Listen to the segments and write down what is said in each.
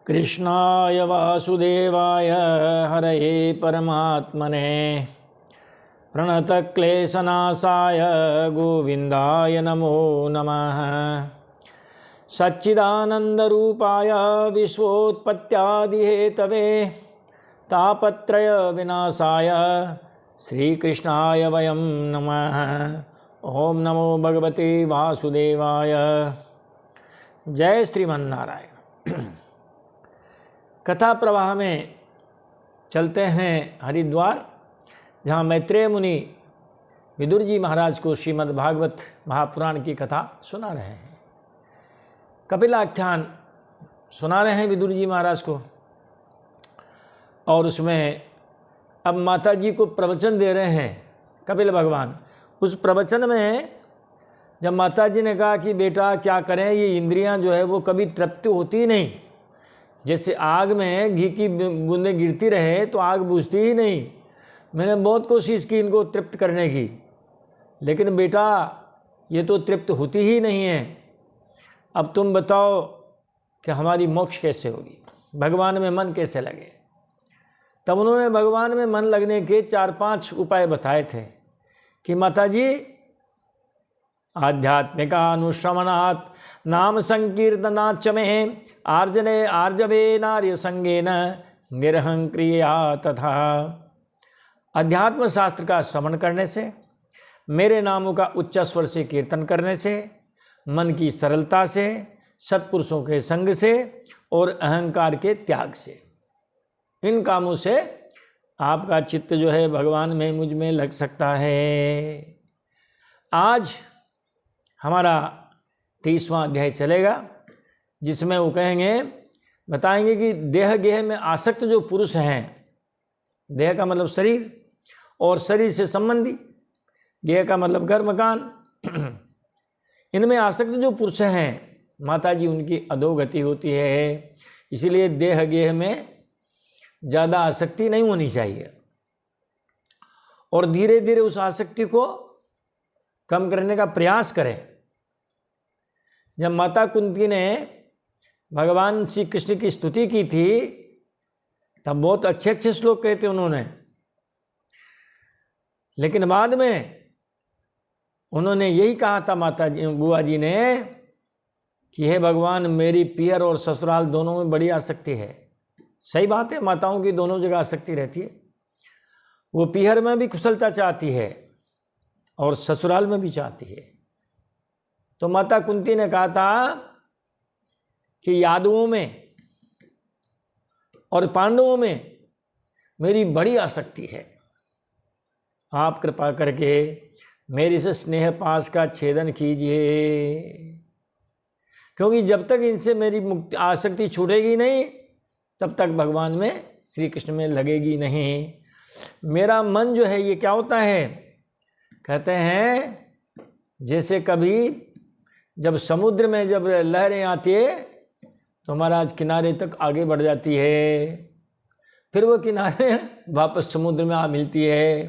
कृष्णाय वासुदेवाय हरये परमात्मने प्रणतक्लेशनाशाय गोविन्दाय नमो नमः। सच्चिदानन्दरूपाय विश्वोत्पत्त्यादिहेतवे तापत्रय विनाशाय श्रीकृष्णाय वयं नमः। ओम नमो भगवते वासुदेवाय। जय श्रीमन्नारायण। कथा प्रवाह में चलते हैं हरिद्वार, जहाँ मैत्रेय मुनि विदुर जी महाराज को श्रीमद् भागवत महापुराण की कथा सुना रहे हैं। कपिलाख्यान सुना रहे हैं विदुर जी महाराज को, और उसमें अब माता जी को प्रवचन दे रहे हैं कपिल भगवान। उस प्रवचन में जब माता जी ने कहा कि बेटा क्या करें, ये इंद्रियां जो है वो कभी तृप्त होती नहीं, जैसे आग में घी की बूंदें गिरती रहे तो आग बुझती ही नहीं। मैंने बहुत कोशिश की इनको तृप्त करने की, लेकिन बेटा ये तो तृप्त होती ही नहीं है। अब तुम बताओ कि हमारी मोक्ष कैसे होगी, भगवान में मन कैसे लगे। तब उन्होंने भगवान में मन लगने के 4-5 उपाय बताए थे कि माता जी आध्यात्मिकानुश्रवणात् नाम संकीर्तनाच्च में आर्जने आर्जवे नार्य संगेन निरहंक्रिया तथा। अध्यात्म शास्त्र का श्रवण करने से, मेरे नामों का उच्च स्वर से कीर्तन करने से, मन की सरलता से, सत्पुरुषों के संग से और अहंकार के त्याग से, इन कामों से आपका चित्त जो है भगवान में मुझ में लग सकता है। आज हमारा 30वां अध्याय चलेगा, जिसमें वो कहेंगे, बताएंगे कि देह गेह में आसक्त जो पुरुष हैं, देह का मतलब शरीर और शरीर से संबंधी, गेह का मतलब घर मकान, इनमें आसक्त जो पुरुष हैं माता जी उनकी अधोगति होती है। इसीलिए देह गेह में ज़्यादा आसक्ति नहीं होनी चाहिए, और धीरे धीरे उस आसक्ति को कम करने का प्रयास करें। जब माता कुंती ने भगवान श्री कृष्ण की स्तुति की थी तब बहुत अच्छे अच्छे श्लोक कहे थे उन्होंने, लेकिन बाद में उन्होंने यही कहा था माता जी बुआ जी ने कि हे भगवान, मेरी पियर और ससुराल दोनों में बड़ी आसक्ति है। सही बात है, माताओं की दोनों जगह आसक्ति रहती है। वो पियर में भी कुशलता चाहती है और ससुराल में भी चाहती है। तो माता कुंती ने कहा था कि यादवों में और पांडवों में मेरी बड़ी आसक्ति है। आप कृपा करके मेरे से स्नेह पास का छेदन कीजिए, क्योंकि जब तक इनसे मेरी मुक्ति आसक्ति छूटेगी नहीं तब तक भगवान में श्री कृष्ण में लगेगी नहीं। मेरा मन जो है ये क्या होता है, कहते हैं जैसे कभी जब समुद्र में जब लहरें आती है तो महाराज किनारे तक आगे बढ़ जाती है, फिर वो किनारे वापस समुद्र में आ मिलती है।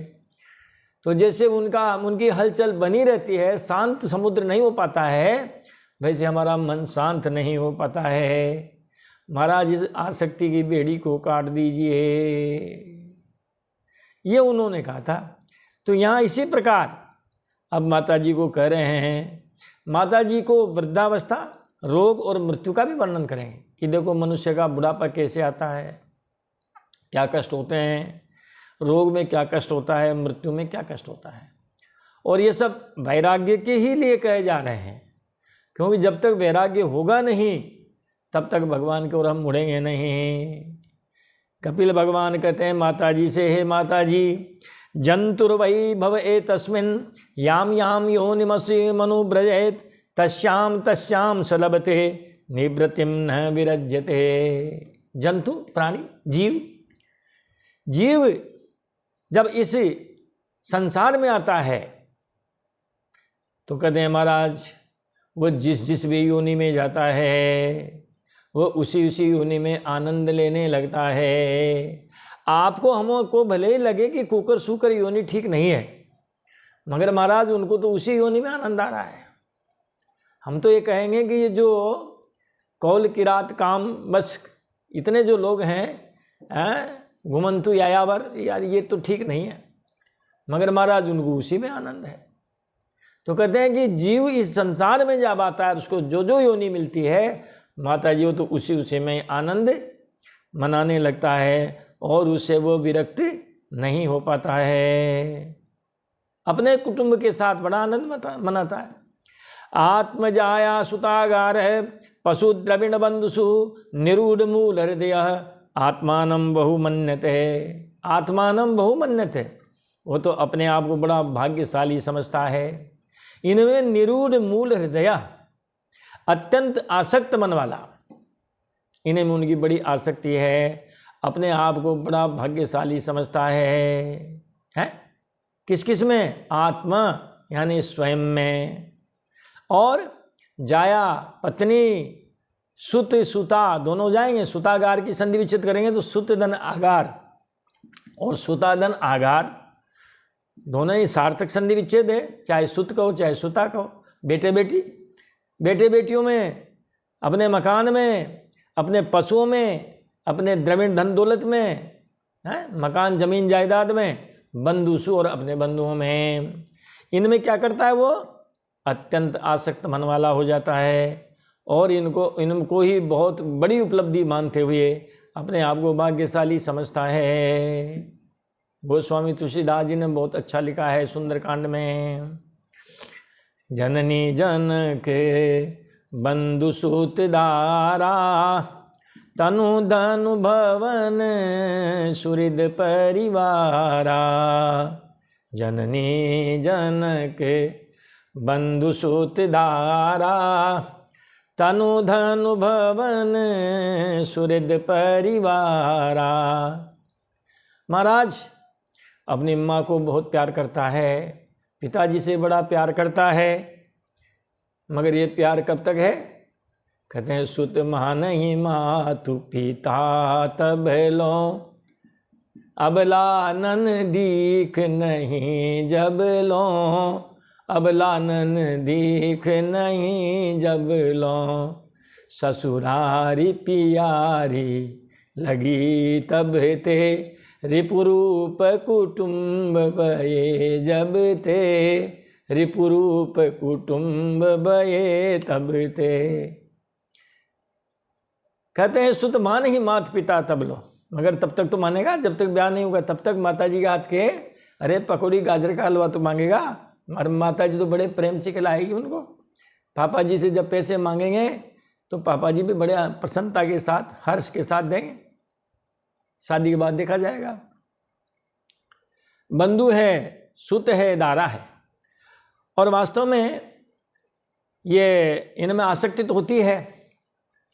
तो जैसे उनकी हलचल बनी रहती है, शांत समुद्र नहीं हो पाता है, वैसे हमारा मन शांत नहीं हो पाता है। महाराज इस आसक्ति की बेड़ी को काट दीजिए, ये उन्होंने कहा था। तो यहाँ इसी प्रकार अब माता जी को कह रहे हैं, माता जी को वृद्धावस्था, रोग और मृत्यु का भी वर्णन करेंगे कि देखो मनुष्य का बुढ़ापा कैसे आता है, क्या कष्ट होते हैं, रोग में क्या कष्ट होता है, मृत्यु में क्या कष्ट होता है। और ये सब वैराग्य के ही लिए कहे जा रहे हैं, क्योंकि जब तक वैराग्य होगा नहीं तब तक भगवान की ओर हम मुड़ेंगे नहीं। कपिल भगवान कहते हैं माता जी से, हे माता जी, जंतुर्वै भव एतस्मिन् याम याम योनिमसि मनुव्रजेत तस्याम तस्याम सलभते निवृत्तिम न विरज्यते। जंतु प्राणी जीव जब इस संसार में आता है तो कहते हैं महाराज वो जिस भी योनि में जाता है वो उसी योनि में आनंद लेने लगता है। आपको हमको भले ही लगे कि कुकर सूकर योनि ठीक नहीं है, मगर महाराज उनको तो उसी योनि में आनंद आ रहा है। हम तो ये कहेंगे कि ये जो कौल किरात काम बस इतने जो लोग हैं घुमंतु यायावर, यार ये तो ठीक नहीं है, मगर महाराज उनको उसी में आनंद है। तो कहते हैं कि जीव इस संसार में जब आता है उसको जो जो योनि मिलती है माता जी वो तो उसी में आनंद मनाने लगता है और उससे वो विरक्त नहीं हो पाता है। अपने कुटुंब के साथ बड़ा आनंद मनाता है। आत्मजाया सुतागार है पशु द्रविण बंधुसु निरूढ़ मूल हृदय आत्मानम बहुमन्यते। आत्मानम बहुमन्यते, वो तो अपने आप को बड़ा भाग्यशाली समझता है। इनमें निरूढ़ मूल हृदय, अत्यंत आसक्त मन वाला, इन्हें में उनकी बड़ी आसक्ति है, अपने आप को बड़ा भाग्यशाली समझता है? किस किस में? आत्मा यानी स्वयं में, और जाया पत्नी, सुत सुता दोनों जाएंगे। सुतागार की संधि विच्छेद करेंगे तो सुत धन आगार और सुताधन आगार दोनों ही सार्थक संधि विच्छेद है, चाहे सुत कहो चाहे सुता कहो। बेटे बेटी, बेटे बेटियों में, अपने मकान में, अपने पशुओं में, अपने द्रविण धन दौलत में, मकान जमीन जायदाद में, बंधुसु और अपने बंधुओं में, इनमें क्या करता है वो? अत्यंत आसक्त मन वाला हो जाता है और इनको ही बहुत बड़ी उपलब्धि मानते हुए अपने आप को भाग्यशाली समझता है। गोस्वामी तुलसीदास जी ने बहुत अच्छा लिखा है सुंदरकांड में, जननी जन के बंधु सूत दारा तनु धनु भवन सुहृद परिवारा। जननी जन के बंधु सूत दारा तनु धनु भवन सुहृद परिवारा। महाराज अपनी माँ को बहुत प्यार करता है, पिताजी से बड़ा प्यार करता है, मगर ये प्यार कब तक है? कहते हैं सुत मानहि मातु पिता तब लो अबलानन दीख नहीं जब लो। अबलानन दीख नहीं जब लो ससुरारी पियारी लगी तब ते रिपुरूप कुटुंब बये जब ते। रिपुरूप कुटुंब बये तब ते। कहते हैं सुत मान ही मात पिता तब लो, मगर तब तक तो मानेगा जब तक ब्याह नहीं होगा, तब तक माता जी के हाथ के अरे पकौड़ी गाजर का हलवा तो मांगेगा। और माता जी तो बड़े प्रेम से खिलाएगी उनको। पापा जी से जब पैसे मांगेंगे तो पापा जी भी बड़े प्रसन्नता के साथ हर्ष के साथ देंगे। शादी के बाद देखा जाएगा। बंधु है, सुत है, दारा है, और वास्तव में ये इनमें आसक्ति तो होती है,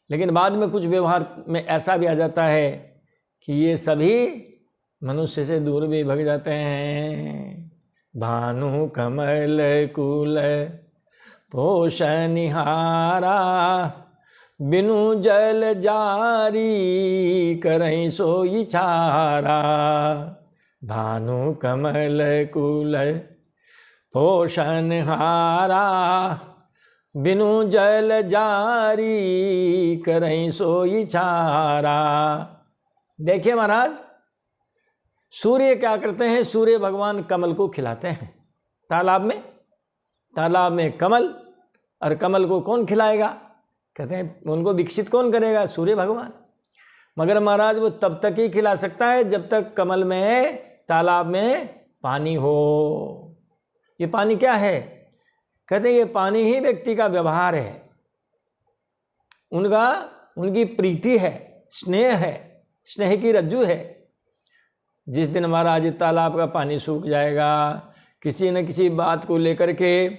लेकिन बाद में कुछ व्यवहार में ऐसा भी आ जाता है कि ये सभी मनुष्य से दूर भी भग जाते हैं। भानु कमल कुल पोषनिहारा बिनु जल जारी करहीं सोई छारा। भानु कमल कुल पोषनहारा बिनु जल जारी करहीं सोई छारा। देखिए महाराज, सूर्य क्या करते हैं? सूर्य भगवान कमल को खिलाते हैं तालाब में कमल, और कमल को कौन खिलाएगा? कहते हैं उनको विकसित कौन करेगा? सूर्य भगवान। मगर महाराज वो तब तक ही खिला सकता है जब तक कमल में, तालाब में पानी हो। ये पानी क्या है? कहते हैं ये पानी ही व्यक्ति का व्यवहार है, उनकी प्रीति है, स्नेह है, स्नेह की रज्जु है। जिस दिन महाराज तालाब का पानी सूख जाएगा, किसी न किसी बात को लेकर के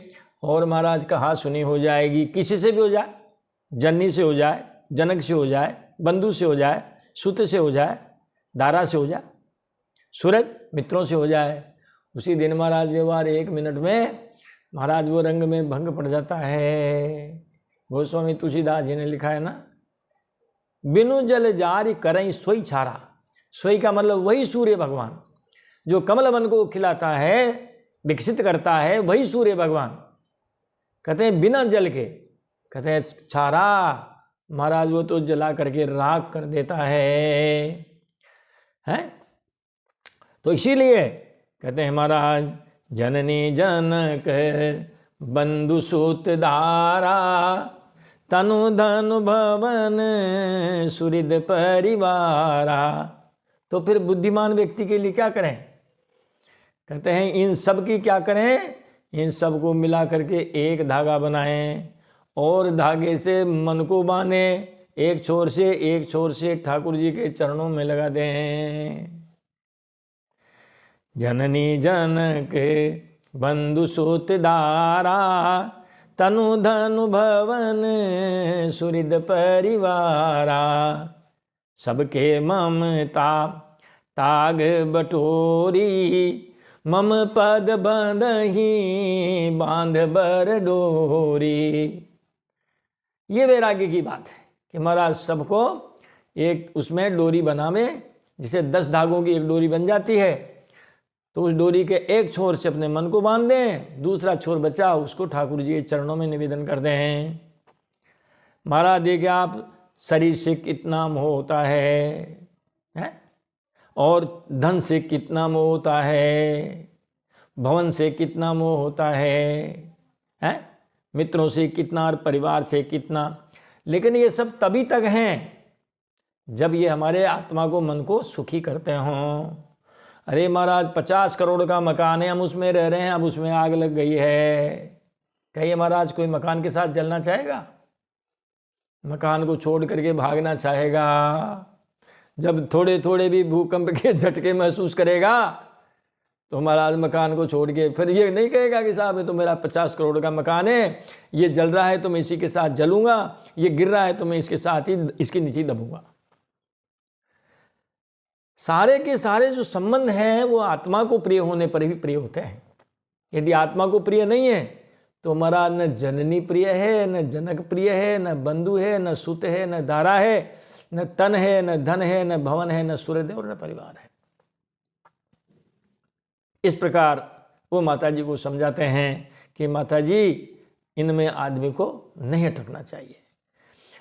और महाराज कहा सुनी हो जाएगी, किसी से भी हो जाए, जननी से हो जाए, जनक से हो जाए, बंधु से हो जाए, सुत से हो जाए, दारा से हो जाए, सूरज मित्रों से हो जाए, उसी दिन महाराज व्यवहार 1 मिनट में महाराज वो रंग में भंग पड़ जाता है। गोस्वामी तुलसीदास जी ने लिखा है ना, बिनु जल जारी करहीं सोई छारा। सोई का मतलब वही सूर्य भगवान जो कमल वन को खिलाता है, विकसित करता है, वही सूर्य भगवान। कहते हैं बिना जल के, कहते हैं छारा महाराज वो तो जला करके राख कर देता है। तो इसीलिए कहते हैं महाराज, जननी जनक बंधु सूत धारा, तनु धनु भवन सुहृद परिवारा। तो फिर बुद्धिमान व्यक्ति के लिए क्या करें? कहते हैं इन सब की क्या करें? इन सब को मिला करके एक धागा बनाएं और धागे से मन को बांधें, एक छोर से ठाकुर जी के चरणों में लगा दें। जननी जनक बंधु सूत धारा, तनु धनु भवन सुहृद परिवारा। सबके ममता ताग बटोरी, मम पद बंधहि बांध बर डोरी। ये वैराग्य की बात है कि महाराज सबको एक उसमें डोरी बनावे, जिसे 10 धागों की एक डोरी बन जाती है। तो उस डोरी के एक छोर से अपने मन को बांध दें, दूसरा छोर बचा उसको ठाकुर जी के चरणों में निवेदन कर दें। महाराज देखिए आप, शरीर से कितना मोह होता है? और धन से कितना मोह होता है, भवन से कितना मोह होता है, मित्रों से कितना और परिवार से कितना। लेकिन ये सब तभी तक हैं जब ये हमारे आत्मा को, मन को सुखी करते हों। अरे महाराज 50 करोड़ का मकान है, हम उसमें रह रहे हैं, अब उसमें आग लग गई है। कहिए महाराज कोई मकान के साथ जलना चाहेगा? मकान को छोड़ करके भागना चाहेगा? जब थोड़े थोड़े भी भूकंप के झटके महसूस करेगा तो महाराज मकान को छोड़ के फिर ये नहीं कहेगा कि साहब ये तो मेरा 50 करोड़ का मकान है, ये जल रहा है तो मैं इसी के साथ जलूंगा, ये गिर रहा है तो मैं इसके साथ ही इसके नीचे दबूंगा। सारे के सारे जो संबंध हैं वो आत्मा को प्रिय होने पर ही प्रिय होते हैं। यदि आत्मा को प्रिय नहीं है तो महाराज न जननी प्रिय है, न जनक प्रिय है, न बंधु है, न सुत है, न धारा है, न तन है, न धन है, न भवन है, न सूर्य और न परिवार है। इस प्रकार वो माता जी को समझाते हैं कि माता जी इनमें आदमी को नहीं अटकना चाहिए।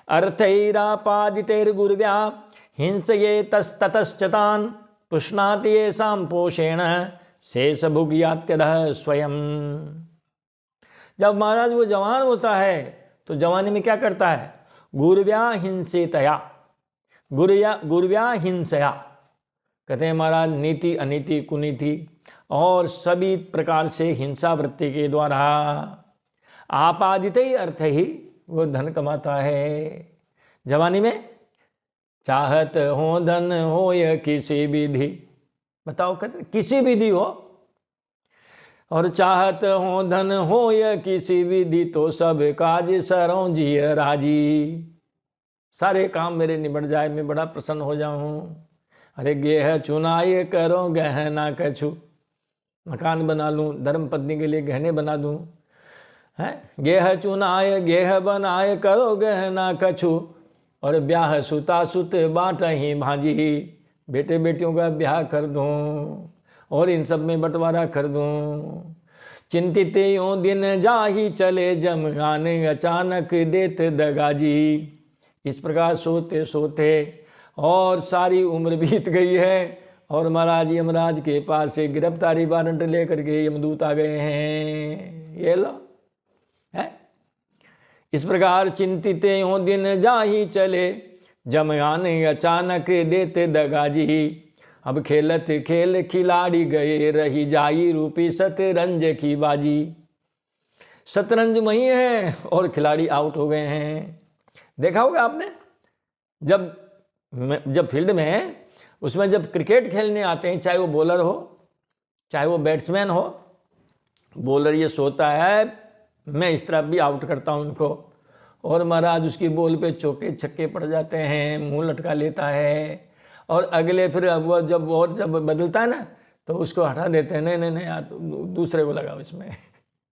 अर्थैरापादितैर्गुर्व्या हिंसये तस्ततश्चतान्, पुष्णाति येषां पोषेण शेष भुग्यात्यधः स्वयं। जब महाराज वो जवान होता है तो जवानी में क्या करता है? गुर्व्या हिंसेतया, गुर्व्या हिंसया। कहते हैं महाराज नीति अनीति कुनीति और सभी प्रकार से हिंसा वृत्ति के द्वारा आपादित ही अर्थ ही वो धन कमाता है। जवानी में चाहत हो धन हो या किसी विधि, बताओ कहते किसी विधि हो, और चाहत हो धन हो या किसी विधि तो सब काज सरों जिय राजी। सारे काम मेरे निबट जाए, मैं बड़ा प्रसन्न हो जाऊं। अरे गेह चुनाए करो गहना कछु, मकान बना लूं, धर्म पत्नी के लिए गहने बना दूं, है गेह चुनाए गेह बनाए करो गहना कछु, और ब्याह सुता सुत बाट ही भांजी, बेटे बेटियों का ब्याह कर दूं और इन सब में बंटवारा कर दूं। चिंतित यूं दिन जाही चले जम आने अचानक देत दगाजी। इस प्रकार सोते सोते और सारी उम्र बीत गई है और महाराज यमराज के पास से गिरफ्तारी वारंट लेकर के यमदूत आ गए हैं। ये लो है। इस प्रकार चिंतित हो दिन जाही चले जम आने अचानक देते दगाजी। अब खेलत खेल खिलाड़ी गए रही जाई रूपी शतरंज की बाजी। शतरंज वही है और खिलाड़ी आउट हो गए हैं। देखा होगा आपने, जब फील्ड में उसमें जब क्रिकेट खेलने आते हैं, चाहे वो बॉलर हो चाहे वो बैट्समैन हो, बॉलर ये सोता है मैं इस तरफ भी आउट करता हूं उनको, और महाराज उसकी बॉल पे चौके छक्के पड़ जाते हैं, मुंह लटका लेता है, और अगले फिर वो जब बदलता है ना तो उसको हटा देते हैं, नहीं यार दूसरे को लगाओ इसमें।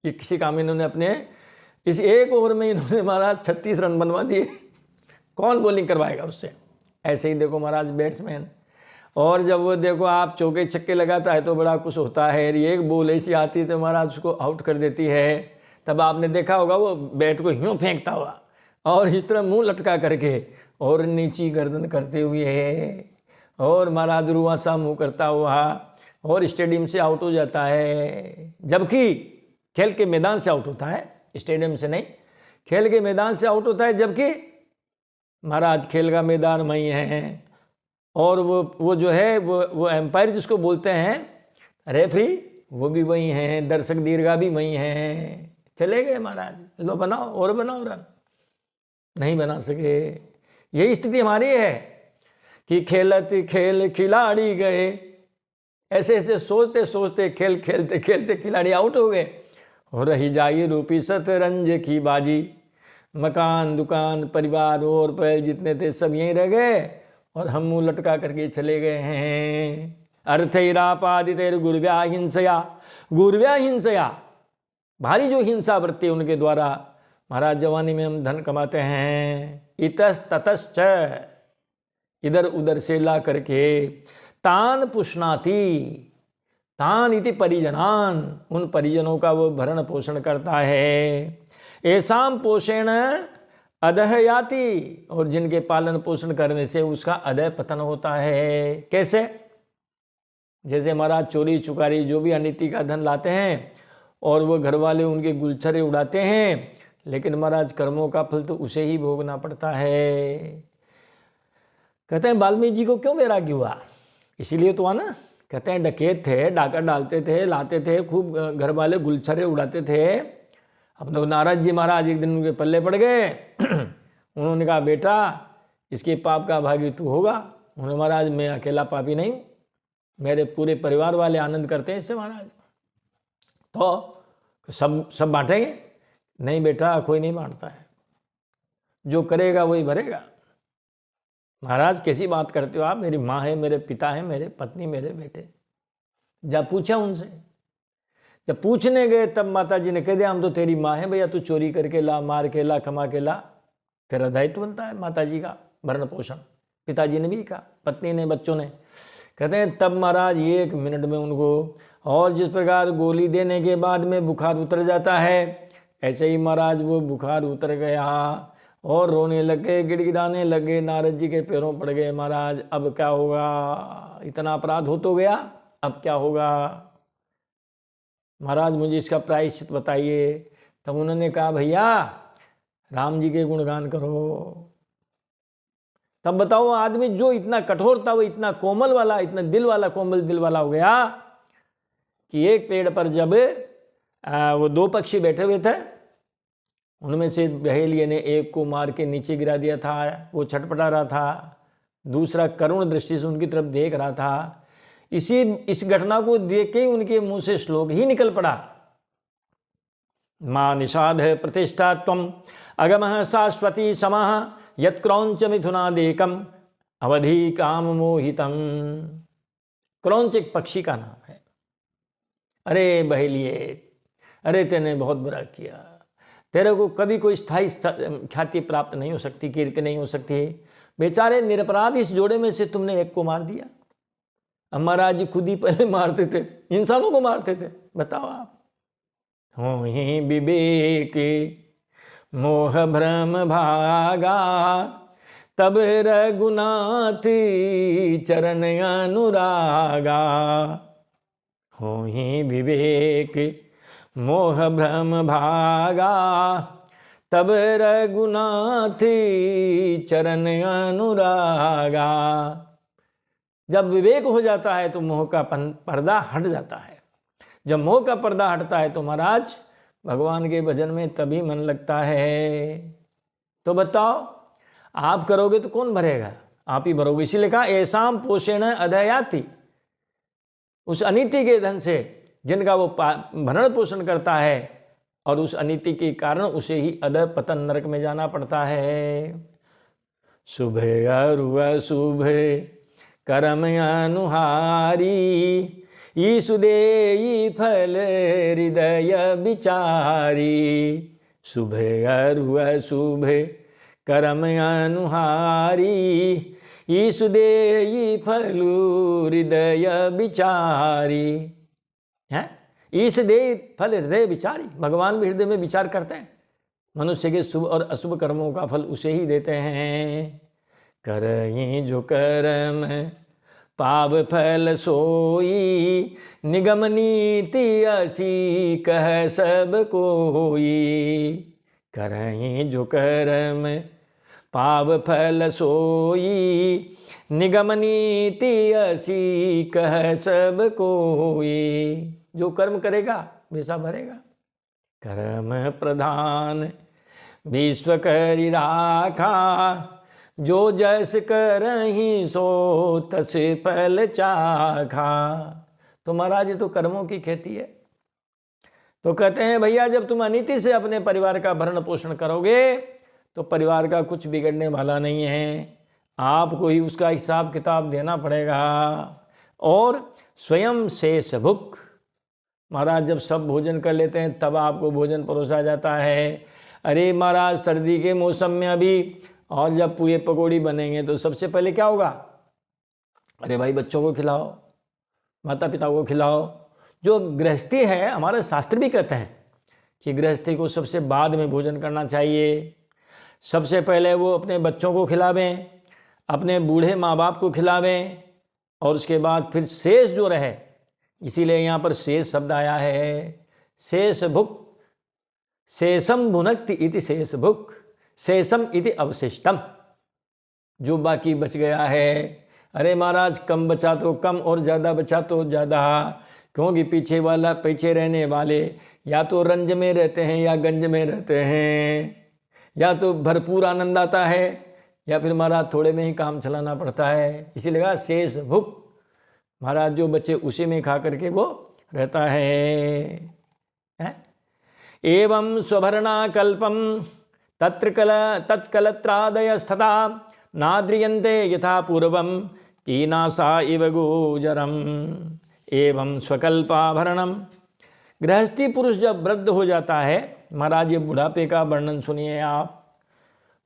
ये किसी काम इन्होंने अपने इस एक ओवर में इन्होंने महाराज 36 रन बनवा दिए, कौन बॉलिंग करवाएगा उससे। ऐसे ही देखो महाराज बैट्समैन, और जब वो देखो आप चौके छक्के लगाता है तो बड़ा कुछ होता है, एक बॉल ऐसी आती है तो महाराज उसको आउट कर देती है। तब आपने देखा होगा वो बैट को यूँ फेंकता हुआ और इस तरह मुंह लटका करके और नीची गर्दन करते हुए और महाराज रुआ सा मुंह करता हुआ और स्टेडियम से आउट हो जाता है। जबकि खेल के मैदान से आउट होता है, स्टेडियम से नहीं, खेल के मैदान से आउट होता है। जबकि महाराज खेल का मैदान वही है और वो जो है वो एम्पायर जिसको बोलते हैं, रेफरी, वो भी वही हैं, दर्शक दीर्घा भी वही हैं। चले गए महाराज, लो बनाओ और बनाओ रन, नहीं बना सके। यही स्थिति हमारी है कि खेलत खेल खिलाड़ी गए, ऐसे ऐसे सोचते सोचते खेल खेलते खेलते खिलाड़ी आउट हो गए और रही जाई रूपी शतरंज की बाजी। मकान दुकान परिवार और पैर जितने थे सब यहीं रह गए और हम मुंह लटका करके चले गए हैं। अर्थैरापादितेर गुर्व्या हिंसया, गुर्व्या हिंसया, भारी जो हिंसा वृत्ति है उनके द्वारा महाराज जवानी में हम धन कमाते हैं। इतस ततश्च, इधर उधर से ला करके तान पुष्णाति, तान इति परिजनान, उन परिजनों का वो भरण पोषण करता है। ऐसाम पोषण अधः याति, और जिनके पालन पोषण करने से उसका अधः पतन होता है। कैसे? जैसे महाराज चोरी चुकारी जो भी अनिति का धन लाते हैं और वो घर वाले उनके गुलछरे उड़ाते हैं, लेकिन महाराज कर्मों का फल तो उसे ही भोगना पड़ता है। कहते हैं वाल्मीकि जी को क्यों वैराग्य हुआ? इसीलिए तो आना, कहते हैं डकैत थे, डाका डालते थे, लाते थे, खूब घर वाले गुलछरे उड़ाते थे। अब तो नारद जी महाराज एक दिन उनके पल्ले पड़ गए। उन्होंने कहा बेटा इसके पाप का भागी तू होगा। उन्होंने महाराज मैं अकेला पापी नहीं हूँ, मेरे पूरे परिवार वाले आनंद करते हैं इससे महाराज, तो सब बांटेंगे। नहीं बेटा कोई नहीं बांटता है, जो करेगा वही भरेगा। महाराज कैसी बात करते हो आप? मेरी माँ है, मेरे पिता है, मेरे पत्नी, मेरे बेटे। जब पूछा उनसे, जब पूछने गए तब माता जी ने कह दिया हम तो तेरी माँ है भैया, तू चोरी करके ला, मार के ला, कमा के ला, तेरा दायित्व बनता है माता जी का भरण पोषण। पिताजी ने भी कहा, पत्नी ने, बच्चों ने। कहते हैं तब महाराज 1 मिनट में उनको, और जिस प्रकार गोली देने के बाद में बुखार उतर जाता है, ऐसे ही महाराज वो बुखार उतर गया और रोने लगे, गिड़गिड़ाने लगे, नारद जी के पैरों पड़ गए। महाराज अब क्या होगा? इतना अपराध हो तो गया, अब क्या होगा? महाराज मुझे इसका प्रायश्चित बताइए। तब उन्होंने कहा भैया राम जी के गुणगान करो। तब बताओ आदमी जो इतना कठोर था वो इतना कोमल वाला, इतना दिल वाला, कोमल दिल वाला हो गया कि एक पेड़ पर जब वो 2 पक्षी बैठे हुए थे, उनमें से बहेलिये ने एक को मार के नीचे गिरा दिया था, वो छटपटा रहा था, दूसरा करुण दृष्टि से उनकी तरफ देख रहा था। इस घटना को देख के ही उनके मुंह से श्लोक ही निकल पड़ा, मां निषाद प्रतिष्ठा त्वम अगमः शाश्वती समः यत्क्रौंच मिथुनादेकम अवधि काम मोहितम। क्रौंच एक पक्षी का नाम है। अरे बहेलिये, अरे तेने बहुत बुरा किया, तेरे को कभी कोई स्थायी ख्याति प्राप्त नहीं हो सकती, कीर्ति नहीं हो सकती। बेचारे निरपराध इस जोड़े में से तुमने एक को मार दिया। अब महाराज जी खुद ही पहले मारते थे, इंसानों को मारते थे। बताओ आप। हो ही विवेक मोह भ्रम भागा, तब रघुनाथ चरण अनुरागा। हो ही विवेक मोह भ्रम भागा, तब रघुनाथ चरण अनुरागा। जब विवेक हो जाता है तो मोह का पर्दा हट जाता है। जब मोह का पर्दा हटता है तो महाराज भगवान के भजन में तभी मन लगता है। तो बताओ आप करोगे तो कौन भरेगा? आप ही भरोगे। इसीलिए कहा ऐसाम पोषेण अधयाति, उस अनीति के धन से जिनका वो भरण पोषण करता है और उस अनीति के कारण उसे ही अधः पतन नरक में जाना पड़ता है। शुभे अरुव शुभे कर्म अनुहारी, ईसुदेयी फल हृदय विचारी। शुभे अरुव शुभे कर्म अनुहारी, ईसुदेयी फल हृदय विचारी। हैं ईश दे फल हृदय विचारी, भगवान भी हृदय में विचार करते हैं। मनुष्य के शुभ और अशुभ कर्मों का फल उसे ही देते हैं। करहिं जो कर्म पाव फल सोई, निगम नीति असी कह सब कोई। करहिं जो कर्म पाव फल सोई, निगम नीति असी कह सब कोई। जो कर्म करेगा वैसा भरेगा। कर्म प्रधान विश्व करि राखा, जो जस करहिं सो तस फल चाखा। तो महाराज ये तो कर्मों की खेती है। तो कहते हैं भैया जब तुम अनीति से अपने परिवार का भरण पोषण करोगे तो परिवार का कुछ बिगड़ने वाला नहीं है, आपको ही उसका हिसाब किताब देना पड़ेगा। और स्वयं शेष भुक, महाराज जब सब भोजन कर लेते हैं तब आपको भोजन परोसा जाता है। अरे महाराज सर्दी के मौसम में अभी और जब पुए पकौड़ी बनेंगे तो सबसे पहले क्या होगा? अरे भाई बच्चों को खिलाओ, माता पिता को खिलाओ। जो गृहस्थी है, हमारे शास्त्र भी कहते हैं कि गृहस्थी को सबसे बाद में भोजन करना चाहिए। सबसे पहले वो अपने बच्चों को खिलावें, अपने बूढ़े माँ बाप को खिलावें, और उसके बाद फिर शेष जो रहे, इसीलिए यहाँ पर शेष शब्द आया है। शेष भुक, शेषम भुनक्ति इति शेष भुक, शेषम इति अवशिष्टम, जो बाकी बच गया है। अरे महाराज कम बचा तो कम और ज़्यादा बचा तो ज़्यादा, क्योंकि पीछे रहने वाले या तो रंज में रहते हैं या गंज में रहते हैं, या तो भरपूर आनंद आता है या फिर महाराज थोड़े में ही काम चलाना पड़ता है। इसीलिए कहा शेष भुक, महाराज जो बच्चे उसी में खा करके वो रहता है। एवं स्वभरणाकल्पम तत्कलत्रादयस्तथा नाद्रियन्ते यथा पूर्वम कीनासा इव गोचरम। एवं स्वकल्पाभरणम, गृहस्थी पुरुष जब वृद्ध हो जाता है, महाराज ये बुढ़ापे का वर्णन सुनिए आप।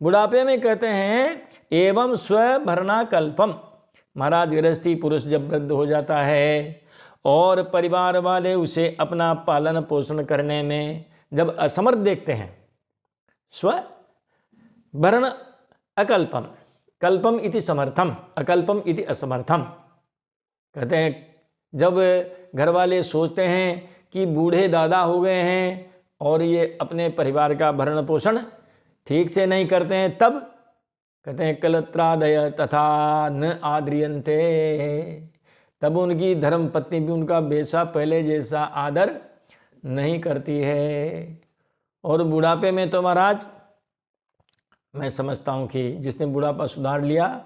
बुढ़ापे में कहते हैं एवं स्वभरणाकल्पम, महाराज गृहस्थी पुरुष जब वृद्ध हो जाता है और परिवार वाले उसे अपना पालन पोषण करने में जब असमर्थ देखते हैं। स्वभरण अकल्पम, कल्पम इति समर्थम, अकल्पम इति असमर्थम। कहते हैं जब घर वाले सोचते हैं कि बूढ़े दादा हो गए हैं और ये अपने परिवार का भरण पोषण ठीक से नहीं करते हैं, तब कहते हैं कलत्रादय तथा न आद्रियन्ते, तब उनकी धर्म पत्नी भी उनका वैसा पहले जैसा आदर नहीं करती है। और बुढ़ापे में तो महाराज मैं समझता हूँ कि जिसने बुढ़ापा सुधार लिया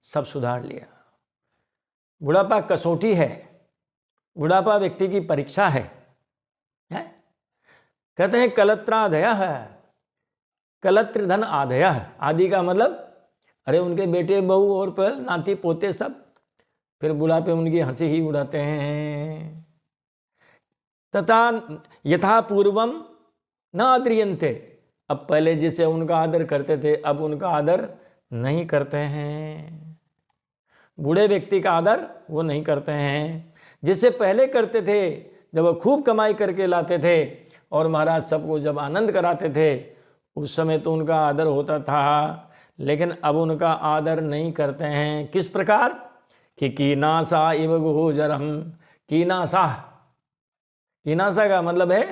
सब सुधार लिया। बुढ़ापा कसौटी है, बुढ़ापा व्यक्ति की परीक्षा है। कहते हैं कलत्रादय है, कलत्र धन आदय, आदि का मतलब अरे उनके बेटे बहू और पर नाती पोते सब फिर बुढ़ापे उनकी हंसी ही उड़ाते हैं। तथा यथा पूर्वम न आद्रियन्ते, अब पहले जिसे उनका आदर करते थे अब उनका आदर नहीं करते हैं। बूढ़े व्यक्ति का आदर वो नहीं करते हैं जिससे पहले करते थे, जब वो खूब कमाई करके लाते थे और महाराज सबको जब आनंद कराते थे उस समय तो उनका आदर होता था, लेकिन अब उनका आदर नहीं करते हैं। किस प्रकार कि कीनासा इव गोचरम, कीनासा, कीनासा का मतलब है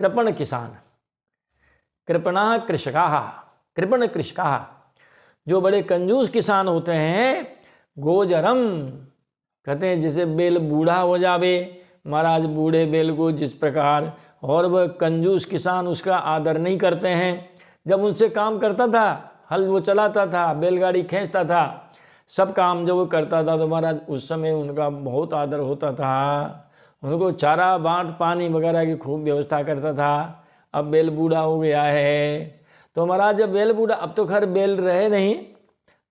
कृपण किसान, कृपणा कृषकाः, कृपण कृषकाः, जो बड़े कंजूस किसान होते हैं। गोचरम कहते हैं जिसे बेल बूढ़ा हो जावे, महाराज बूढ़े बेल को जिस प्रकार, और वह कंजूस किसान उसका आदर नहीं करते हैं। जब उनसे काम करता था, हल वो चलाता था, बैलगाड़ी खींचता था, सब काम जब वो करता था तो महाराज उस समय उनका बहुत आदर होता था। उनको चारा बाट पानी वगैरह की खूब व्यवस्था करता था। अब बैल बूढ़ा हो गया है तो महाराज जब बैल बूढ़ा, अब तो खैर बैल रहे नहीं,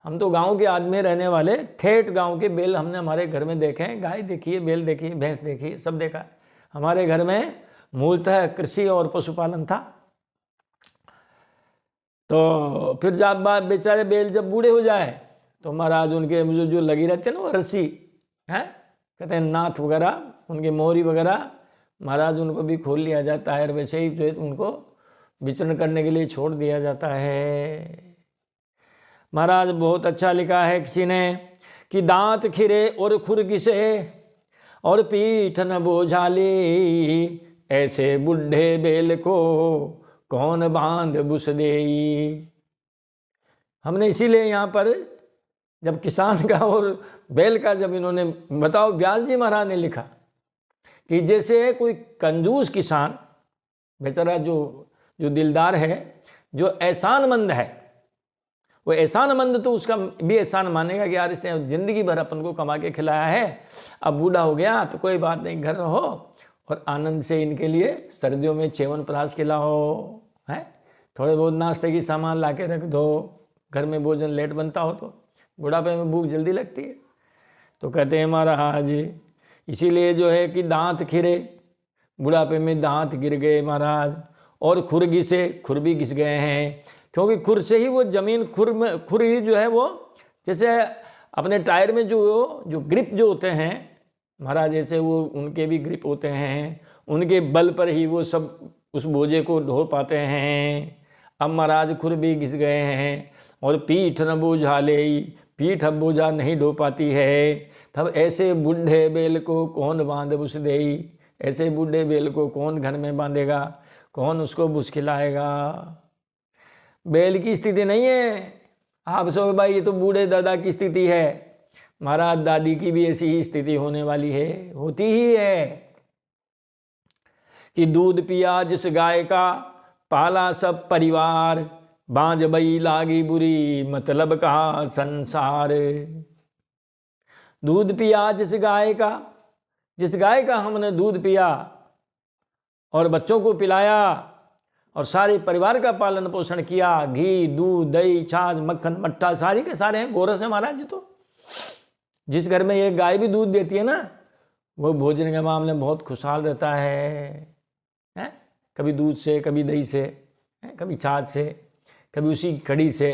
हम तो गांव के आदमी रहने वाले, ठेठ गांव के बैल हमने हमारे घर में देखे हैं। गाय देखिए, बैल देखिए, भैंस देखिए, सब देखा है। हमारे घर में मूलतः कृषि और पशुपालन था। तो फिर जब बेचारे बैल जब बूढ़े हो जाए तो महाराज उनके जो लगी रहती है ना वो रस्सी है, कहते हैं नाथ वगैरह, उनके मोहरी वगैरह, महाराज उनको भी खोल लिया जाता है। और वैसे ही जो है उनको विचरण करने के लिए छोड़ दिया जाता है। महाराज बहुत अच्छा लिखा है किसी ने कि दांत खिरे और खुर घिसे और पीठ न बोझाली, ऐसे बुढ़े बैल को कौन बांध बुस देई। हमने इसीलिए यहाँ पर जब किसान का और बैल का जब इन्होंने बताओ, व्यास जी महाराज ने लिखा कि जैसे कोई कंजूस किसान बेचारा जो दिलदार है, जो एहसानमंद है, वो एहसानमंद तो उसका भी एहसान मानेगा कि यार इसने जिंदगी भर अपन को कमा के खिलाया है, अब बूढ़ा हो गया तो कोई बात नहीं, घर रहो और आनंद से इनके लिए सर्दियों में च्यवनप्राश खिलाओ, है थोड़े बहुत नाश्ते की सामान ला के रख दो, घर में भोजन लेट बनता हो तो बुढ़ापे में भूख जल्दी लगती है। तो कहते हैं महाराज इसीलिए जो है कि दांत खिरे, बुढ़ापे में दांत गिर गए महाराज, और खुर घिसे, खुर भी घिस गए हैं, क्योंकि खुर से ही वो जमीन, खुर ही जो है वो जैसे अपने टायर में जो ग्रिप जो होते हैं महाराज, जैसे वो उनके भी ग्रिप होते हैं, उनके बल पर ही वो सब उस बोझे को ढो पाते हैं। अब महाराज खुर भी घिस गए हैं और पीठ न बोझा ले, पीठ अब बोझा नहीं ढो पाती है, तब ऐसे बूढ़े बैल को कौन बांध बुस देई, ऐसे बूढ़े बैल को कौन घर में बांधेगा, कौन उसको बुस खिलाएगा। बैल की स्थिति नहीं है, आप सब भाई ये तो बूढ़े दादा की स्थिति है, महाराज दादी की भी ऐसी ही स्थिति होने वाली है, होती ही है कि दूध पिया जिस गाय का पाला सब परिवार, बांझ बई लागी बुरी मतलब का संसार। दूध पिया जिस गाय का, जिस गाय का हमने दूध पिया और बच्चों को पिलाया और सारे परिवार का पालन पोषण किया, घी दूध दही छाछ मक्खन मट्ठा सारी के सारे हैं गोरस है महाराज जी। तो जिस घर में ये गाय भी दूध देती है ना, वो भोजन के मामले में बहुत खुशहाल रहता है? कभी दूध से, कभी दही से, कभी छाछ से, कभी उसी कड़ी से,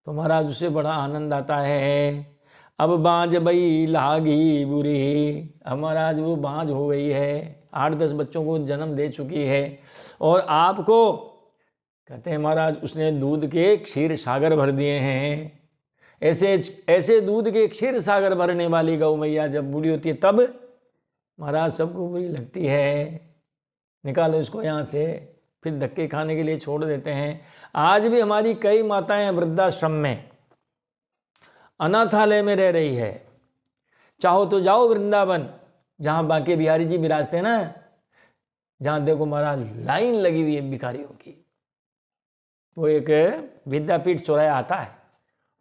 तो महाराज उससे बड़ा आनंद आता है। अब बांझ बई लागी बुरी, अब महाराज वो बांझ हो गई है, 8-10 बच्चों को जन्म दे चुकी है, और आपको कहते हैं महाराज उसने दूध के क्षीर सागर भर दिए हैं। ऐसे दूध के क्षीर सागर भरने वाली गौ मैया जब बूढ़ी होती है तब महाराज सबको बुरी लगती है, निकालो इसको यहाँ से, फिर धक्के खाने के लिए छोड़ देते हैं। आज भी हमारी कई माताएं वृद्धाश्रम में, अनाथालय में रह रही है। चाहो तो जाओ वृंदावन, जहाँ बांके बिहारी जी विराजते हैं ना, जहाँ देखो महाराज लाइन लगी हुई है भिखारियों की। वो एक विद्यापीठ चौराया आता है,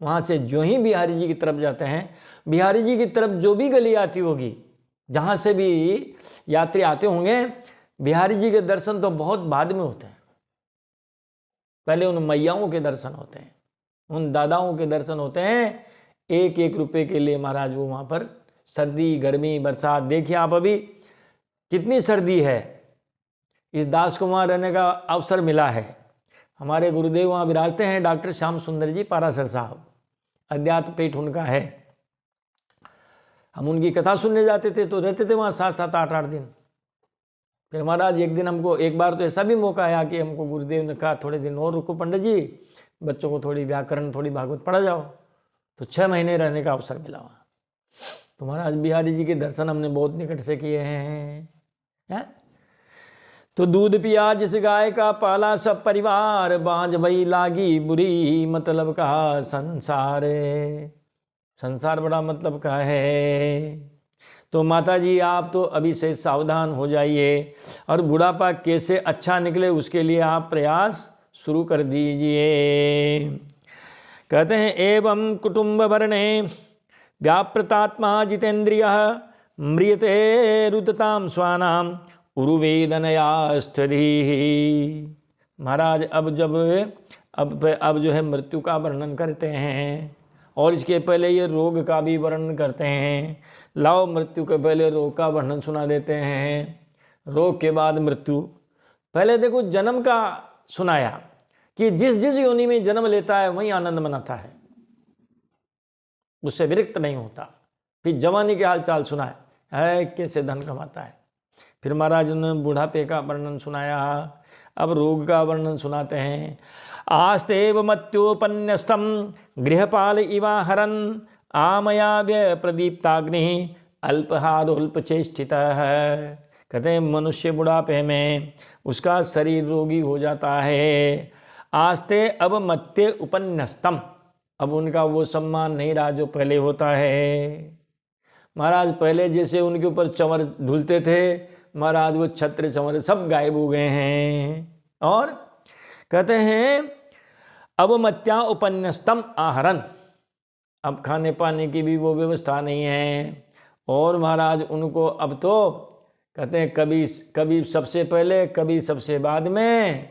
वहाँ से जो ही बिहारी जी की तरफ जाते हैं, बिहारी जी की तरफ जो भी गली आती होगी, जहाँ से भी यात्री आते होंगे, बिहारी जी के दर्शन तो बहुत बाद में होते हैं। पहले उन मैयाओं के दर्शन होते हैं, उन दादाओं के दर्शन होते हैं। 1-1 रुपये के लिए महाराज वो वहाँ पर सर्दी गर्मी बरसात, देखिए आप अभी कितनी सर्दी है, इस दास को वहाँ रहने का अवसर मिला है। हमारे गुरुदेव वहाँ विराजते हैं, डॉक्टर श्याम सुंदर जी पारासर साहब, अध्यात्म पीठ उनका है। हम उनकी कथा सुनने जाते थे तो रहते थे वहाँ 7-7 8-8 दिन। फिर महाराज एक दिन हमको, एक बार तो ऐसा भी मौका आया कि हमको गुरुदेव ने कहा थोड़े दिन और रुको पंडित जी, बच्चों को थोड़ी व्याकरण थोड़ी भागवत पढ़ा जाओ, तो 6 महीने रहने का अवसर मिला वहाँ। तो महाराज बिहारी जी के दर्शन हमने बहुत निकट से किए हैं। तो दूध पिया जिस गाय का पाला सब परिवार, बांझ बई लागी बुरी मतलब का संसार। संसार बड़ा मतलब का है। तो माता जी आप तो अभी से सावधान हो जाइए, और बुढ़ापा कैसे अच्छा निकले उसके लिए आप प्रयास शुरू कर दीजिए। कहते हैं एवं कुटुंब वर्णे व्यापृतात्मा जितेन्द्रियः म्रियते रुदताम स्वानाम उरुवेदनया स्थितिः। महाराज अब जो है मृत्यु का वर्णन करते हैं, और इसके पहले ये रोग का भी वर्णन करते हैं। लाओ मृत्यु के पहले रोग का वर्णन सुना देते हैं, रोग के बाद मृत्यु। पहले देखो जन्म का सुनाया कि जिस जिस योनि में जन्म लेता है वहीं आनंद मनाता है, उससे विरक्त नहीं होता। फिर जवानी के हाल चाल सुनाए, है कैसे धन कमाता है। फिर महाराज ने बुढ़ापे का वर्णन सुनाया, अब रोग का वर्णन सुनाते हैं। आस्तेव मत्योपन्यस्तम गृहपाल इवाहरन आमया व्यय प्रदीप्ताग्नि अल्पहारोल्पचेष्टिता है। कहते हैं मनुष्य बुढ़ापे में उसका शरीर रोगी हो जाता है। आस्ते अब मत्य उपन्यस्तम, अब उनका वो सम्मान नहीं रहा जो पहले होता है। महाराज पहले जैसे उनके ऊपर चंवर धुलते थे, महाराज वो छत्र चंवर सब गायब हो गए हैं। और कहते हैं अब मत्या उपन्यस्तम आहरन, अब खाने पाने की भी वो व्यवस्था नहीं है। और महाराज उनको अब तो कहते हैं कभी सबसे पहले, कभी सबसे बाद में,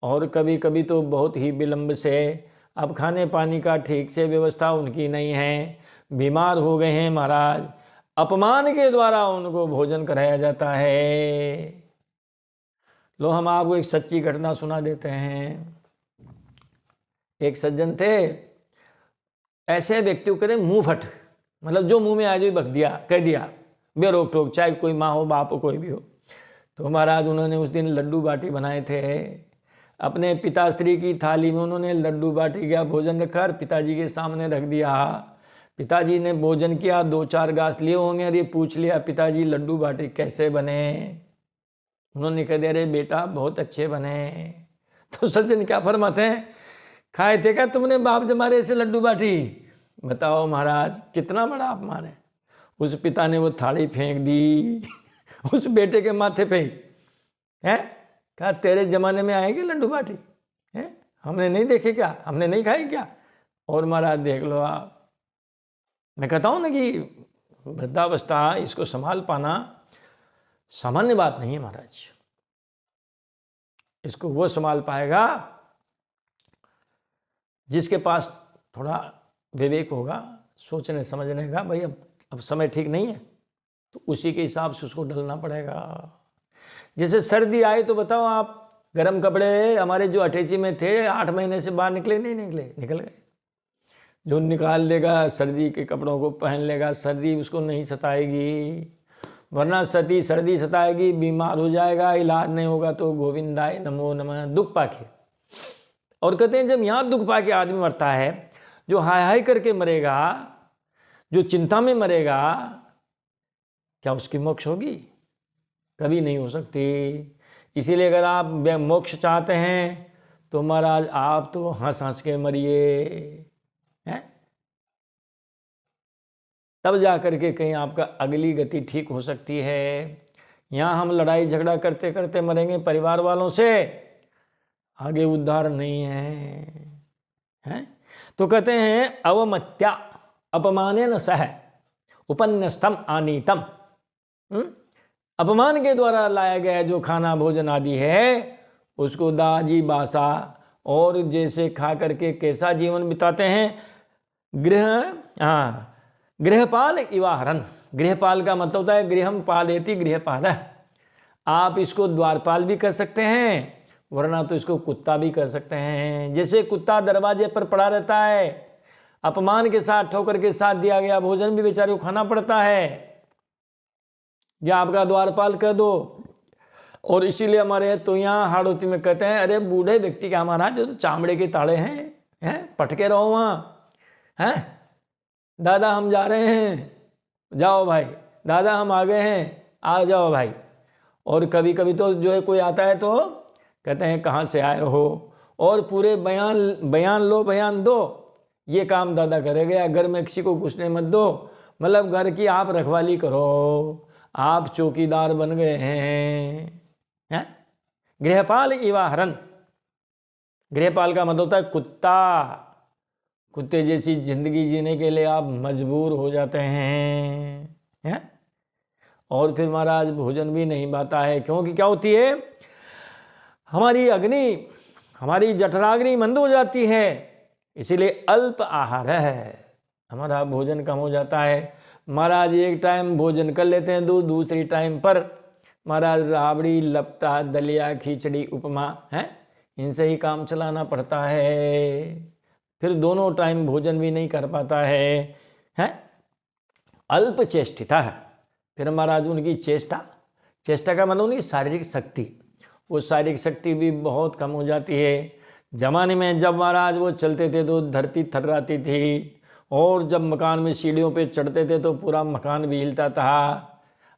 और कभी कभी तो बहुत ही विलंब से। अब खाने पानी का ठीक से व्यवस्था उनकी नहीं है, बीमार हो गए हैं महाराज। अपमान के द्वारा उनको भोजन कराया जाता है। लो हम आपको एक सच्ची घटना सुना देते हैं। एक सज्जन थे, ऐसे व्यक्ति को कहते हैं मुंह फट, मतलब जो मुंह में आ जाए बक दिया, कह दिया बेरोक टोक, चाहे कोई माँ हो बाप हो कोई भी हो। तो महाराज उन्होंने उस दिन लड्डू बाटी बनाए थे। अपने पिताश्री की थाली में उन्होंने लड्डू बाटी का भोजन रखा और पिताजी के सामने रख दिया। पिताजी ने भोजन किया, 2-4 गास लिए होंगे और ये पूछ लिया पिताजी लड्डू बाटी कैसे बने। उन्होंने कह दिया अरे बेटा बहुत अच्छे बने। तो सज्जन क्या फरमाते हैं, खाए थे क्या तुमने बाप जमारे से लड्डू बाटी? बताओ महाराज कितना बड़ा अपमान है। उस पिता ने वो थाली फेंक दी उस बेटे के माथे पे। है कहा तेरे जमाने में आएंगे लड्डू बाटी? है हमने नहीं देखे क्या, हमने नहीं खाए क्या? और महाराज देख लो आप, मैं कहता हूँ ना कि वृद्धावस्था इसको संभाल पाना सामान्य बात नहीं है महाराज। इसको वो संभाल पाएगा जिसके पास थोड़ा विवेक होगा, सोचने समझने का। भाई अब समय ठीक नहीं है तो उसी के हिसाब से उसको ढलना पड़ेगा। जैसे सर्दी आए तो बताओ आप, गर्म कपड़े हमारे जो अटैची में थे 8 महीने से बाहर निकले नहीं निकले? निकल गए। जो निकाल लेगा सर्दी के कपड़ों को पहन लेगा, सर्दी उसको नहीं सताएगी। वरना सर्दी सताएगी, बीमार हो जाएगा, इलाज नहीं होगा तो गोविंदाय नमो नमः दुख पाके। और कहते हैं जब यहाँ दुख पाके आदमी मरता है, जो हाय हाय करके मरेगा, जो चिंता में मरेगा, क्या उसकी मोक्ष होगी? कभी नहीं हो सकती। इसीलिए अगर आप मोक्ष चाहते हैं तो महाराज आप तो हंस हंस के मरिए, हैं? तब जा करके कहीं आपका अगली गति ठीक हो सकती है। यहाँ हम लड़ाई झगड़ा करते करते मरेंगे परिवार वालों से, आगे उद्धार नहीं है। तो कहते हैं अवमत्या अपमानेन सह उपन्यस्तम आनीतम, अपमान के द्वारा लाया गया जो खाना भोजन आदि है उसको दाजी बासा, और जैसे खा करके कैसा जीवन बिताते हैं। गृहपाल इवाहरन, गृहपाल का मतलब होता है गृहम पालेति गृहपाल। आप इसको द्वारपाल भी कर सकते हैं, वरना तो इसको कुत्ता भी कर सकते हैं। जैसे कुत्ता दरवाजे पर पड़ा रहता है, अपमान के साथ ठोकर के साथ दिया गया भोजन भी बेचारे को खाना पड़ता है, या आपका द्वारपाल कर दो। और इसीलिए हमारे तो यहाँ हाड़ोती में कहते हैं अरे बूढ़े व्यक्ति का हमारा जो तो चामड़े के ताड़े हैं, पटके रहो वहाँ, हैं दादा हम जा रहे हैं, जाओ भाई, दादा हम आ गए हैं, आ जाओ भाई। और कभी कभी तो जो है कोई आता है तो कहते हैं कहाँ से आए हो, और पूरे बयान लो बयान दो, ये काम दादा करेगा, घर में किसी को घुसने मत दो, मतलब घर की आप रखवाली करो, आप चौकीदार बन गए हैं। गृहपाल इवाहरन, गृहपाल का मतलब होता है कुत्ता। कुत्ते जैसी जिंदगी जीने के लिए आप मजबूर हो जाते हैं। और फिर महाराज भोजन भी नहीं पाता है, क्योंकि क्या होती है हमारी अग्नि, हमारी जठराग्नि मंद हो जाती है, इसीलिए अल्प आहार है, हमारा भोजन कम हो जाता है। महाराज एक टाइम भोजन कर लेते हैं, दूसरी टाइम पर महाराज राबड़ी लपटा दलिया खिचड़ी उपमा है, इनसे ही काम चलाना पड़ता है। फिर दोनों टाइम भोजन भी नहीं कर पाता है। अल्प चेष्टिता है। फिर महाराज उनकी चेष्टा का मतलब उनकी शारीरिक शक्ति वो शारीरिक शक्ति भी बहुत कम हो जाती है। जमाने में जब महाराज वो चलते थे तो धरती थर्राती थी, और जब मकान में सीढ़ियों पे चढ़ते थे तो पूरा मकान भी हिलता था।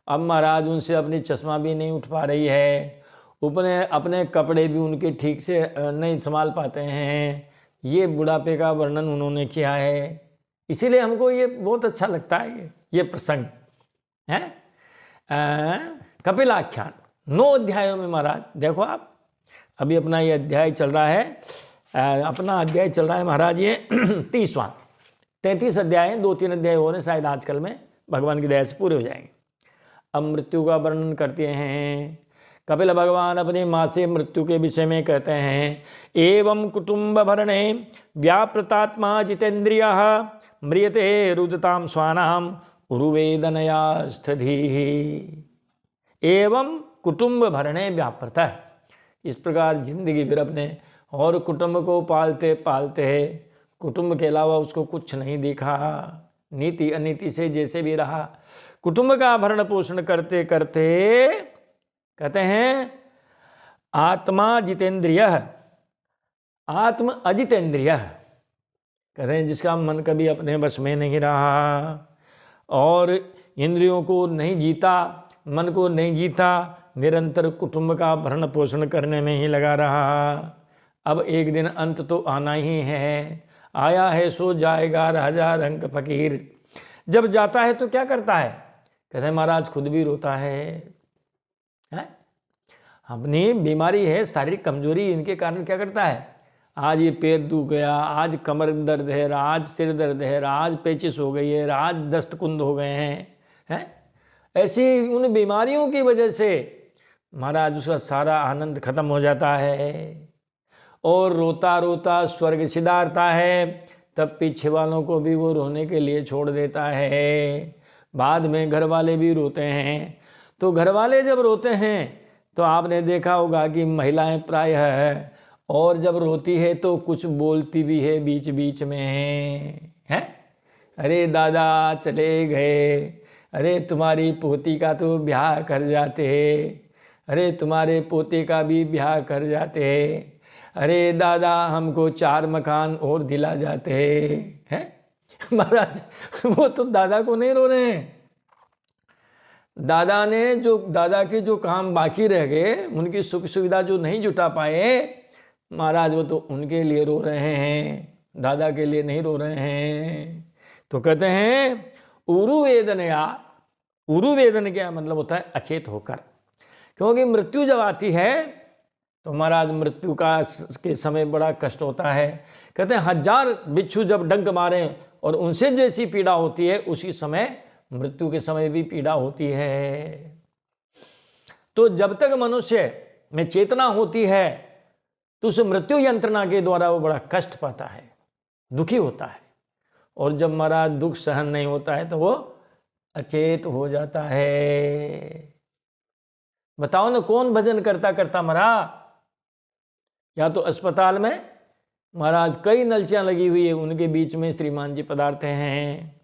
अब महाराज उनसे अपनी चश्मा भी नहीं उठ पा रही है, अपने कपड़े भी उनके ठीक से नहीं संभाल पाते हैं। ये बुढ़ापे का वर्णन उन्होंने किया है। इसीलिए हमको ये बहुत अच्छा लगता है ये प्रसंग है। कपिलाख्यान 9 अध्यायों में महाराज देखो आप, अभी अपना ये अध्याय चल रहा है, अपना अध्याय चल रहा है महाराज ये 30वां। 33 अध्याय हैं, 2-3 अध्याय हो रहे हैं, शायद आजकल में भगवान की दया से पूरे हो जाएंगे। अब मृत्यु का वर्णन करते हैं। कपिल भगवान अपनी माँ से मृत्यु के विषय में कहते हैं, एवं कुटुंब भरणे व्यापृतात्मा जितेन्द्रिय म्रियते रुदताम स्वानाम उरुवेदनया स्थधि। एवं कुटुंब भरणे व्यापृत, इस प्रकार जिंदगी भर अपने और कुटुंब को पालते पालते कुटुंब के अलावा उसको कुछ नहीं दिखा, नीति अनीति से जैसे भी रहा, कुटुंब का भरण पोषण करते करते कहते हैं आत्मा जितेंद्रिय, आत्म अजितेंद्रिय, कहते हैं जिसका मन कभी अपने वश में नहीं रहा और इंद्रियों को नहीं जीता, मन को नहीं जीता, निरंतर कुटुंब का भरण पोषण करने में ही लगा रहा। अब एक दिन अंत तो आना ही है, आया है सो जाएगा राजा रंग फकीर। जब जाता है तो क्या करता है, कहते हैं महाराज खुद भी रोता है। अपनी बीमारी है, शारीरिक कमजोरी, इनके कारण क्या करता है, आज ये पैर दुख गया, आज कमर दर्द है, आज सिर दर्द है, आज पेचिस हो गई है, आज दस्त कुंद हो गए हैं। ऐसी उन बीमारियों की वजह से महाराज उसका सारा आनंद खत्म हो जाता है और रोता रोता स्वर्ग सिधारता है। तब पीछे वालों को भी वो रोने के लिए छोड़ देता है। बाद में घर वाले भी रोते हैं। तो घर वाले जब रोते हैं तो आपने देखा होगा कि महिलाएं प्रायः है और जब रोती है तो कुछ बोलती भी है बीच बीच में है। अरे दादा चले गए, अरे तुम्हारी पोती का तो ब्याह कर जाते, अरे तुम्हारे पोते का भी ब्याह कर जाते, अरे दादा हमको 4 मकान और दिला जाते हैं। महाराज वो तो दादा को नहीं रो रहे हैं, दादा के जो काम बाकी रह गए, उनकी सुख सुविधा जो नहीं जुटा पाए, महाराज वो तो उनके लिए रो रहे हैं, दादा के लिए नहीं रो रहे हैं। तो कहते हैं उरुवेदनया, उरुवेदन क्या मतलब होता है, अचेत होकर। क्योंकि मृत्यु जब आती है तो महाराज मृत्यु का के समय बड़ा कष्ट होता है। कहते हैं 1000 बिच्छू जब डंक मारे और उनसे जैसी पीड़ा होती है, उसी समय मृत्यु के समय भी पीड़ा होती है। तो जब तक मनुष्य में चेतना होती है तो उस मृत्यु यंत्रणा के द्वारा वो बड़ा कष्ट पाता है, दुखी होता है, और जब महाराज दुख सहन नहीं होता है तो वो अचेत हो जाता है। बताओ ना कौन भजन करता करता मरा? या तो अस्पताल में महाराज कई नलचियां लगी हुई है, उनके बीच में श्रीमान जी पधारते हैं,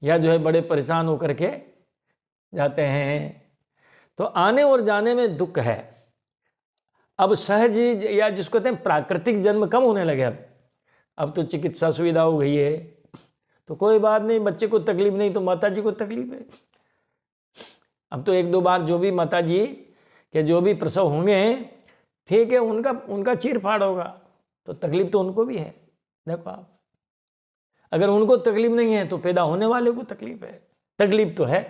या जो है बड़े परेशान होकर के जाते हैं। तो आने और जाने में दुख है। अब सहज या जिसको कहते हैं प्राकृतिक जन्म कम होने लगे। अब तो चिकित्सा सुविधा हो गई है तो कोई बात नहीं, बच्चे को तकलीफ नहीं तो माता जी को तकलीफ है। अब तो 1-2 बार जो भी माता जी के जो भी प्रसव होंगे, ठीक है, उनका चीर फाड़ होगा तो तकलीफ तो उनको भी है। देखो आप, अगर उनको तकलीफ नहीं है तो पैदा होने वाले को तकलीफ है, तकलीफ तो है।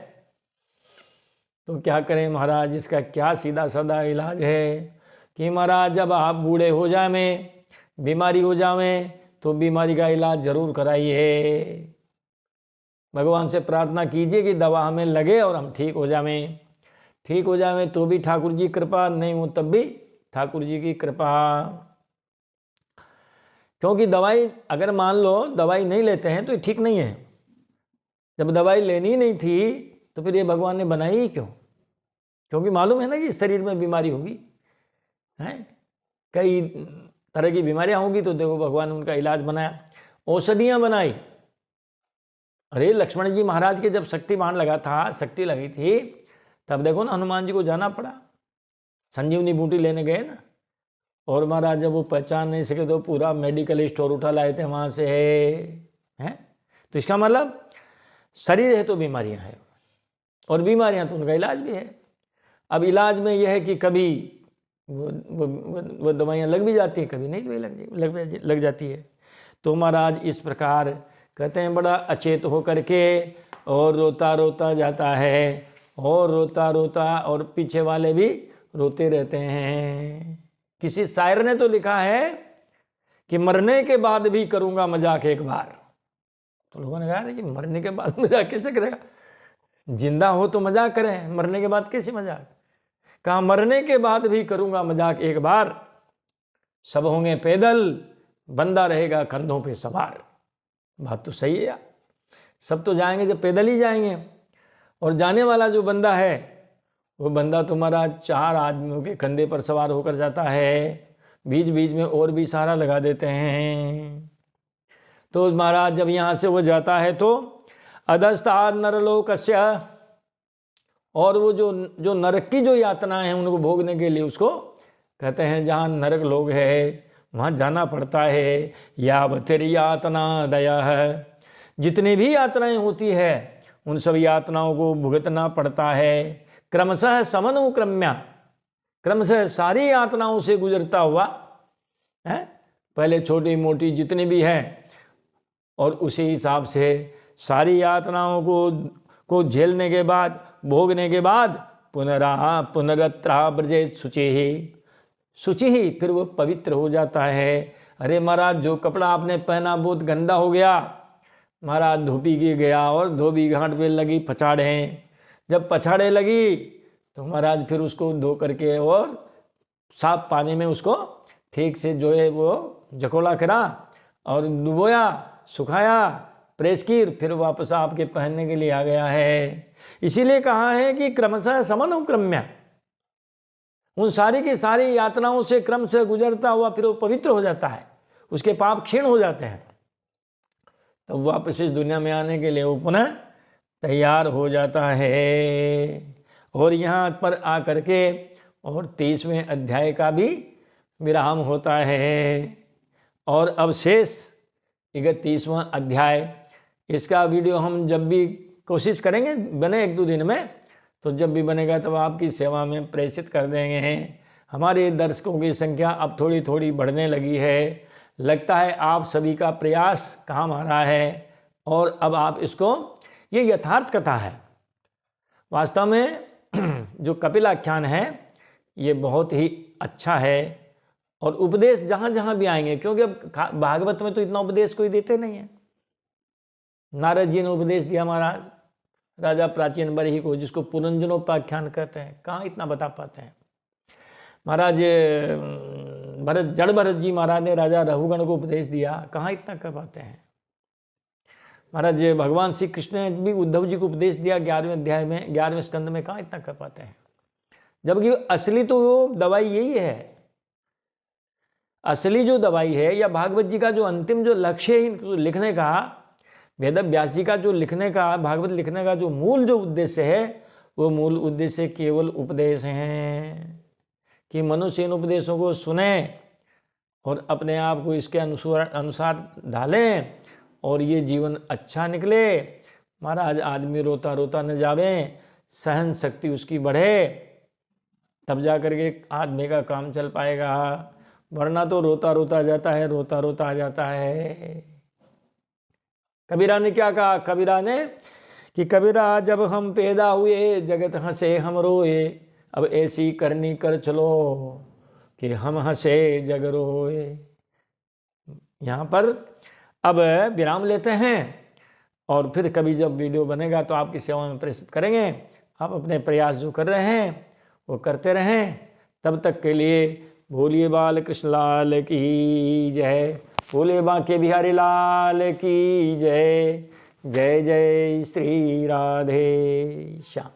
तो क्या करें महाराज, इसका क्या सीधा साधा इलाज है कि महाराज जब आप बूढ़े हो जावें, बीमारी हो जावें, तो बीमारी का इलाज जरूर कराइए। भगवान से प्रार्थना कीजिए कि दवा हमें लगे और हम ठीक हो जावें। ठीक हो जावें तो भी ठाकुर जी कृपा, नहीं हो तब भी ठाकुर जी की कृपा। क्योंकि दवाई अगर मान लो दवाई नहीं लेते हैं तो ये ठीक नहीं है। जब दवाई लेनी नहीं थी तो फिर ये भगवान ने बनाई ही क्यों? क्योंकि मालूम है ना कि शरीर में बीमारी होगी, हैं, कई तरह की बीमारियां होंगी, तो देखो भगवान ने उनका इलाज बनाया, औषधियां बनाई। अरे लक्ष्मण जी महाराज के जब शक्ति बाण लगा था, शक्ति लगी थी, तब देखो ना हनुमान जी को जाना पड़ा। संजीवनी बूटी लेने गए ना, और महाराज जब वो पहचान नहीं सके तो पूरा मेडिकल स्टोर उठा लाए थे वहाँ से हैं। तो इसका मतलब शरीर है तो बीमारियाँ हैं, और बीमारियाँ तो उनका इलाज भी है। अब इलाज में यह है कि कभी वो दवाइयाँ लग भी जाती हैं, कभी नहीं भी लग जाती है। तो महाराज इस प्रकार कहते हैं बड़ा अचेत हो करके और रोता रोता जाता है, और रोता रोता और पीछे वाले भी रोते रहते हैं। किसी शायर ने तो लिखा है कि मरने के बाद भी करूँगा मजाक एक बार। तो लोगों ने कहा कि मरने के बाद मजाक कैसे करेगा, जिंदा हो तो मजाक करें, मरने के बाद कैसे मजाक। कहा मरने के बाद भी करूँगा मजाक एक बार, सब होंगे पैदल, बंदा रहेगा कंधों पे सवार। बात तो सही है यार, सब तो जाएंगे जब पैदल ही जाएंगे, और जाने वाला जो बंदा है वो बंदा तुम्हारा 4 आदमियों के कंधे पर सवार होकर जाता है, बीच बीच में और भी सहारा लगा देते हैं। तो महाराज जब यहाँ से वो जाता है तो अधस्ताद नरलोकस्य, और वो जो नरक की जो यातनाएं हैं उनको भोगने के लिए उसको कहते हैं जहाँ नरक लोग है वहाँ जाना पड़ता है। यावतिर यातना दया है, जितनी भी यातनाएं होती है उन सब यातनाओं को भुगतना पड़ता है। क्रमशः समनुक्रम्या, क्रमशः सारी यातनाओं से गुजरता हुआ है, पहले छोटी मोटी जितनी भी है, और उसी हिसाब से सारी यातनाओं को झेलने के बाद, भोगने के बाद पुनरत्रा ब्रजेत शुचि ही फिर वो पवित्र हो जाता है। अरे महाराज जो कपड़ा आपने पहना बहुत गंदा हो गया, महाराज धोबी की गया और धोबी घाट पे लगी पछाड़ें, जब पछाड़े लगी तो महाराज फिर उसको धो करके और साफ पानी में उसको ठीक से जो है वो जकोला करा और डुबोया, सुखाया, प्रेस की, फिर वापस आपके पहनने के लिए आ गया है। इसीलिए कहा है कि क्रमशः समनुक्रम्य, उन सारी की सारी यातनाओं से क्रम से गुजरता हुआ फिर वो पवित्र हो जाता है, उसके पाप क्षीण हो जाते हैं, तब तो वापस इस दुनिया में आने के लिए वो पुनः तैयार हो जाता है। और यहाँ पर आकर के और 30वें अध्याय का भी विराम होता है। और अब शेष 31वां अध्याय, इसका वीडियो हम जब भी कोशिश करेंगे बने 1-2 दिन में, तो जब भी बनेगा तब आपकी सेवा में प्रेषित कर देंगे। हमारे दर्शकों की संख्या अब थोड़ी थोड़ी बढ़ने लगी है, लगता है आप सभी का प्रयास काम आ रहा है, और अब आप इसको, ये यथार्थ कथा है वास्तव में। जो कपिलाख्यान है ये बहुत ही अच्छा है, और उपदेश जहाँ जहाँ भी आएंगे, क्योंकि अब भागवत में तो इतना उपदेश कोई देते नहीं है। नारद जी ने उपदेश दिया महाराज राजा प्राचीन बरही को, जिसको पुरंजनोपाख्यान कहते हैं, कहाँ इतना बता पाते हैं। महाराज जड़ भरत जी महाराज ने राजा रघुगण को उपदेश दिया, कहाँ इतना कर पाते हैं। महाराज भगवान श्री कृष्ण ने भी उद्धव जी को उपदेश दिया 11वें अध्याय में, 11वें स्कंद में, कहाँ इतना कर पाते हैं। जबकि असली तो वो दवाई यही है, असली जो दवाई है, या भागवत जी का जो अंतिम जो लक्ष्य है लिखने का, वेद व्यास जी का जो लिखने का, भागवत लिखने का जो मूल जो उद्देश्य है, वो मूल उद्देश्य केवल उपदेश हैं कि मनुष्य इन उपदेशों को सुने और अपने आप को इसके अनुसार ढालें और ये जीवन अच्छा निकले। महाराज आदमी रोता रोता न जावे, सहन शक्ति उसकी बढ़े, तब जा करके आदमी का काम चल पाएगा, वरना तो रोता रोता जाता है, रोता रोता आ जाता है। कबीरा ने क्या कहा, कबीरा ने कि कबीरा जब हम पैदा हुए जगत हंसे हम रोए, अब ऐसी करनी कर चलो कि हम हंसे जग रोए। यहाँ पर अब विराम लेते हैं, और फिर कभी जब वीडियो बनेगा तो आपकी सेवा में प्रेषित करेंगे। आप अपने प्रयास जो कर रहे हैं वो करते रहें। तब तक के लिए भोलिए बाल कृष्ण लाल की जय, भोले बांके बिहारी लाल की जय। जय जय श्री राधे श्याम।